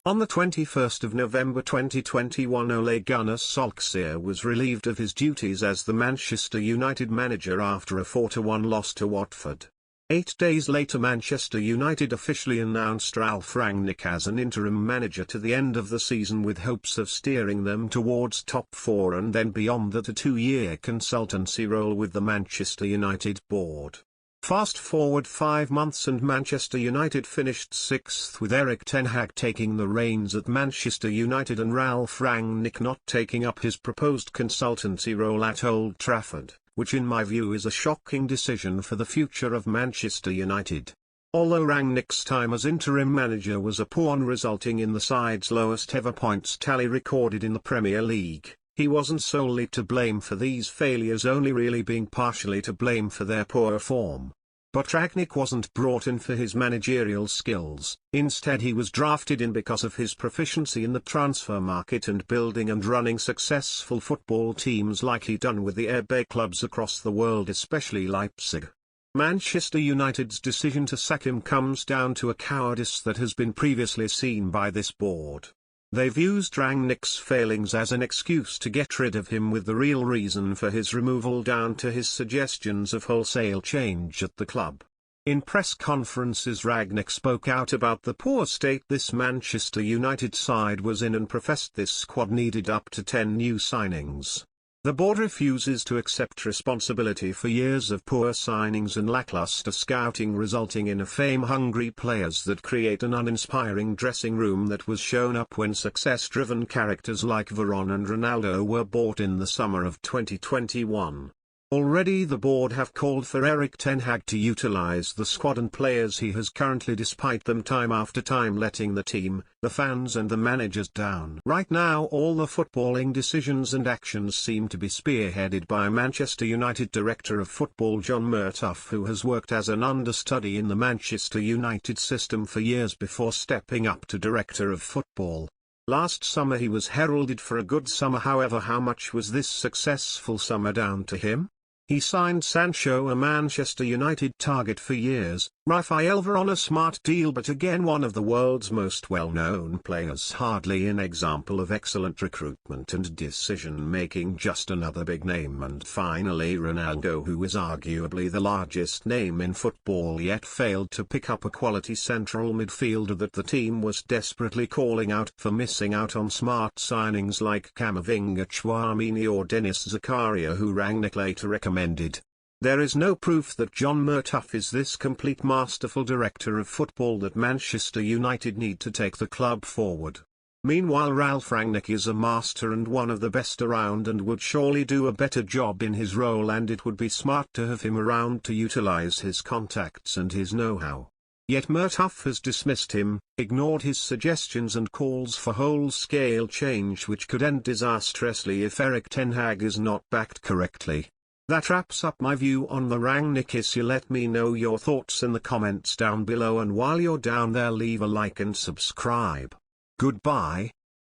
On the 21st of November 2021, Ole Gunnar Solskjaer was relieved of his duties as the Manchester United manager after a 4-1 loss to Watford. 8 days later, Manchester United officially announced Ralf Rangnick as an interim manager to the end of the season, with hopes of steering them towards top 4 and then beyond that, a 2-year consultancy role with the Manchester United board. Fast forward 5 months and Manchester United finished 6th, with Erik ten Hag taking the reins at Manchester United and Ralf Rangnick not taking up his proposed consultancy role at Old Trafford, which in my view is a shocking decision for the future of Manchester United. Although Rangnick's time as interim manager was a poor one, resulting in the side's lowest ever points tally recorded in the Premier League, he wasn't solely to blame for these failures, only really being partially to blame for their poor form. But Rangnick wasn't brought in for his managerial skills. Instead, he was drafted in because of his proficiency in the transfer market and building and running successful football teams like he done with the RB clubs across the world, especially Leipzig. Manchester United's decision to sack him comes down to a cowardice that has been previously seen by this board. They've used Rangnick's failings as an excuse to get rid of him, with the real reason for his removal down to his suggestions of wholesale change at the club. In press conferences, Rangnick spoke out about the poor state this Manchester United side was in and professed this squad needed up to 10 new signings. The board refuses to accept responsibility for years of poor signings and lackluster scouting, resulting in fame-hungry players that create an uninspiring dressing room that was shown up when success-driven characters like Varane and Ronaldo were bought in the summer of 2021. Already the board have called for Erik ten Hag to utilize the squad and players he has currently, despite them time after time letting the team, the fans and the managers down. Right now all the footballing decisions and actions seem to be spearheaded by Manchester United Director of Football John Murtough, who has worked as an understudy in the Manchester United system for years before stepping up to Director of Football. Last summer he was heralded for a good summer, however how much was this successful summer down to him? He signed Sancho, a Manchester United target for years, Raphael Varane, a smart deal, but again one of the world's most well-known players, hardly an example of excellent recruitment and decision-making, just another big name. And finally Ronaldo, who is arguably the largest name in football, yet failed to pick up a quality central midfielder that the team was desperately calling out for, missing out on smart signings like Camavinga, Chouamini or Denis Zakaria, who Rangnick later recommended. There is no proof that John Murtough is this complete masterful director of football that Manchester United need to take the club forward. Meanwhile, Ralf Rangnick is a master and one of the best around and would surely do a better job in his role, and it would be smart to have him around to utilize his contacts and his know-how. Yet Murtough has dismissed him, ignored his suggestions and calls for whole-scale change, which could end disastrously if Erik ten Hag is not backed correctly. That wraps up my view on the Rangnick issue. Let me know your thoughts in the comments down below, and while you're down there leave a like and subscribe. Goodbye.